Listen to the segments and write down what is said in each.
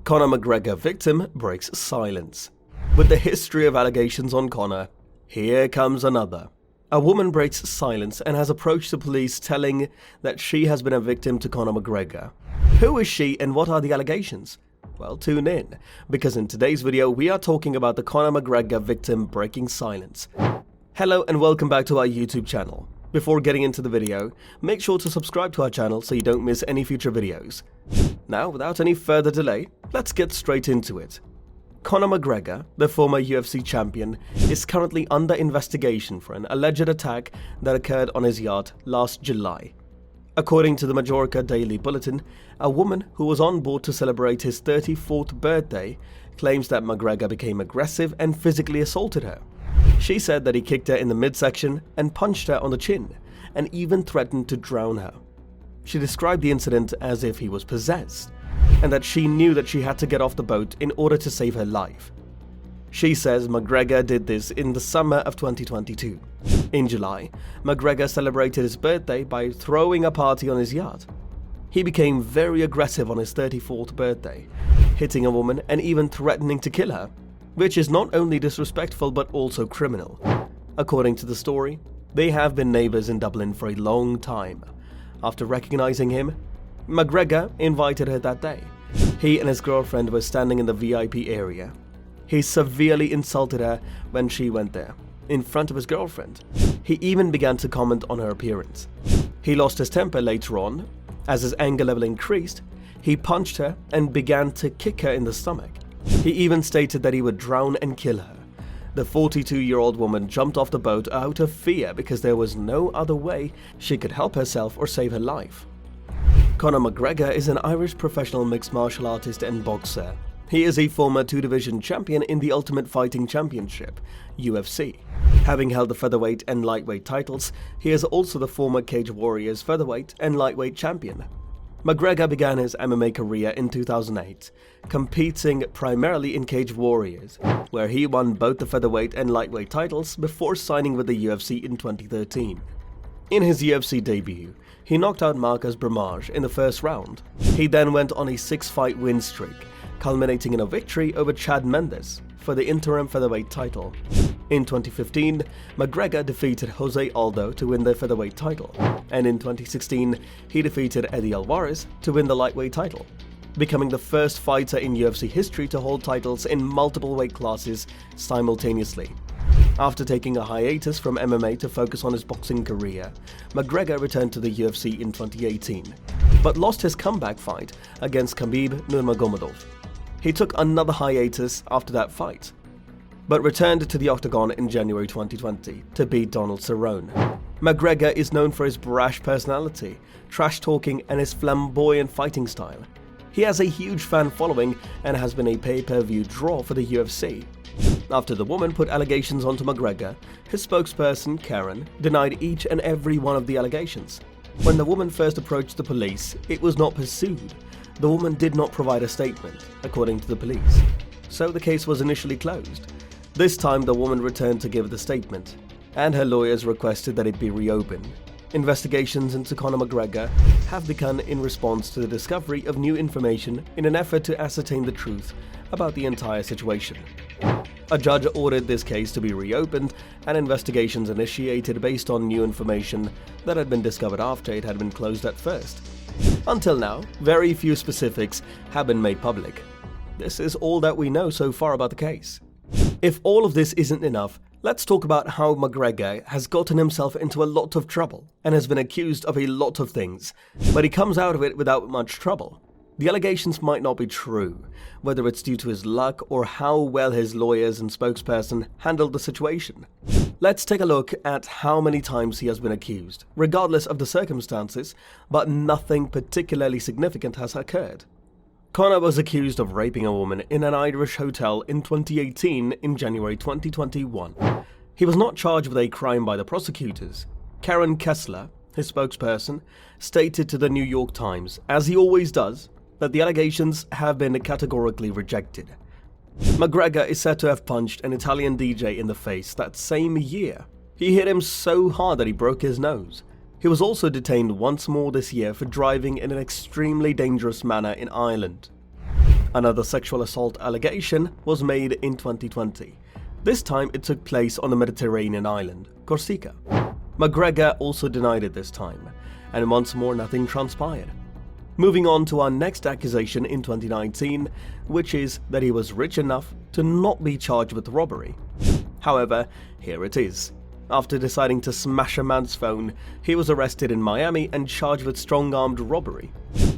Conor McGregor victim breaks silence. With the history of allegations on Conor, here comes another. A woman breaks silence and has approached the police telling that she has been a victim to Conor McGregor. Who is she and what are the allegations? Well, tune in, because in today's video we are talking about the Conor McGregor victim breaking silence. Hello and welcome back to our YouTube channel. Before getting into the video, make sure to subscribe to our channel so you don't miss any future videos. Now, without any further delay, let's get straight into it. Conor McGregor, the former UFC champion, is currently under investigation for an alleged attack that occurred on his yacht last July. According to the Majorca Daily Bulletin, a woman who was on board to celebrate his 34th birthday claims that McGregor became aggressive and physically assaulted her. She said that he kicked her in the midsection and punched her on the chin, and even threatened to drown her. She described the incident as if he was possessed, and that she knew that she had to get off the boat in order to save her life. She says McGregor did this in the summer of 2022. In July, McGregor celebrated his birthday by throwing a party on his yacht. He became very aggressive on his 34th birthday, hitting a woman and even threatening to kill her, which is not only disrespectful but also criminal. According to the story, they have been neighbors in Dublin for a long time. After recognizing him, McGregor invited her that day. He and his girlfriend were standing in the VIP area. He severely insulted her when she went there, in front of his girlfriend. He even began to comment on her appearance. He lost his temper later on. As his anger level increased, he punched her and began to kick her in the stomach. He even stated that he would drown and kill her. The 42-year-old woman jumped off the boat out of fear because there was no other way she could help herself or save her life. Conor McGregor is an Irish professional mixed martial artist and boxer. He is a former two-division champion in the Ultimate Fighting Championship, UFC. Having held the featherweight and lightweight titles, he is also the former Cage Warriors featherweight and lightweight champion. McGregor began his MMA career in 2008, competing primarily in Cage Warriors, where he won both the featherweight and lightweight titles before signing with the UFC in 2013. In his UFC debut, he knocked out Marcus Bramage in the first round. He then went on a 6-fight win streak, culminating in a victory over Chad Mendes for the interim featherweight title. In 2015, McGregor defeated Jose Aldo to win the featherweight title, and in 2016, he defeated Eddie Alvarez to win the lightweight title, becoming the first fighter in UFC history to hold titles in multiple weight classes simultaneously. After taking a hiatus from MMA to focus on his boxing career, McGregor returned to the UFC in 2018, but lost his comeback fight against Khabib Nurmagomedov. He took another hiatus after that fight, but returned to the octagon in January 2020 to beat Donald Cerrone. McGregor is known for his brash personality, trash-talking and his flamboyant fighting style. He has a huge fan following and has been a pay-per-view draw for the UFC. After the woman put allegations onto McGregor, his spokesperson, Karen, denied each and every one of the allegations. When the woman first approached the police, it was not pursued. The woman did not provide a statement, according to the police. So the case was initially closed. This time the woman returned to give the statement, and her lawyers requested that it be reopened. Investigations into Conor McGregor have begun in response to the discovery of new information in an effort to ascertain the truth about the entire situation. A judge ordered this case to be reopened and investigations initiated based on new information that had been discovered after it had been closed at first. Until now, very few specifics have been made public. This is all that we know so far about the case. If all of this isn't enough, let's talk about how McGregor has gotten himself into a lot of trouble and has been accused of a lot of things, but he comes out of it without much trouble. The allegations might not be true, whether it's due to his luck or how well his lawyers and spokesperson handled the situation. Let's take a look at how many times he has been accused, regardless of the circumstances, but nothing particularly significant has occurred. Conor was accused of raping a woman in an Irish hotel in 2018 in January 2021. He was not charged with a crime by the prosecutors. Karen Kessler, his spokesperson, stated to the New York Times, as he always does, that the allegations have been categorically rejected. McGregor is said to have punched an Italian DJ in the face that same year. He hit him so hard that he broke his nose. He was also detained once more this year for driving in an extremely dangerous manner in Ireland. Another sexual assault allegation was made in 2020. This time it took place on the Mediterranean island, Corsica. McGregor also denied it this time, and once more nothing transpired. Moving on to our next accusation in 2019, which is that he was rich enough to not be charged with robbery. However, here it is. After deciding to smash a man's phone, he was arrested in Miami and charged with strong-armed robbery.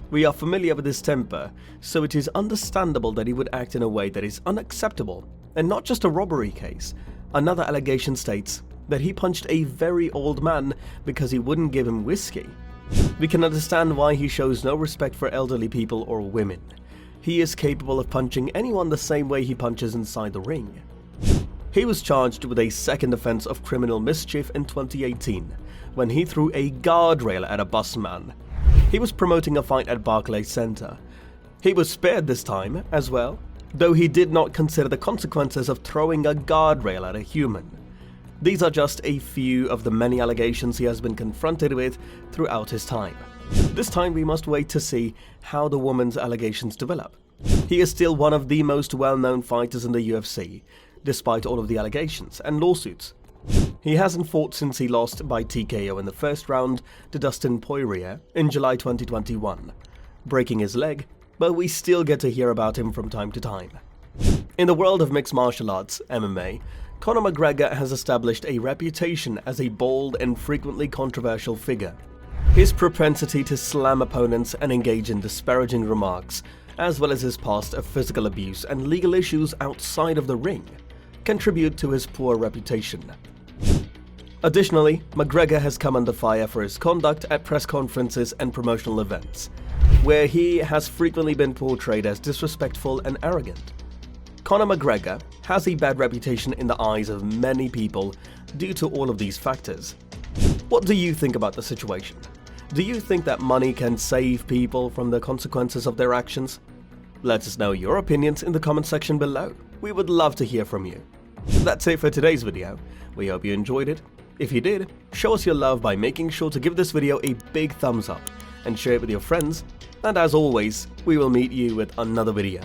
We are familiar with his temper, so it is understandable that he would act in a way that is unacceptable. And not just a robbery case. Another allegation states that he punched a very old man because he wouldn't give him whiskey. We can understand why he shows no respect for elderly people or women. He is capable of punching anyone the same way he punches inside the ring. He was charged with a second offense of criminal mischief in 2018, when he threw a guardrail at a busman. He was promoting a fight at Barclays Center. He was spared this time as well, though he did not consider the consequences of throwing a guardrail at a human. These are just a few of the many allegations he has been confronted with throughout his time. This time we must wait to see how the woman's allegations develop. He is still one of the most well-known fighters in the UFC, despite all of the allegations and lawsuits. He hasn't fought since he lost by TKO in the first round to Dustin Poirier in July 2021, breaking his leg, but we still get to hear about him from time to time. In the world of mixed martial arts, MMA, Conor McGregor has established a reputation as a bold and frequently controversial figure. His propensity to slam opponents and engage in disparaging remarks, as well as his past of physical abuse and legal issues outside of the ring, contribute to his poor reputation. Additionally, McGregor has come under fire for his conduct at press conferences and promotional events, where he has frequently been portrayed as disrespectful and arrogant. Conor McGregor has a bad reputation in the eyes of many people due to all of these factors. What do you think about the situation? Do you think that money can save people from the consequences of their actions? Let us know your opinions in the comment section below. We would love to hear from you. That's it for today's video. We hope you enjoyed it. If you did, show us your love by making sure to give this video a big thumbs up and share it with your friends. And as always, we will meet you with another video.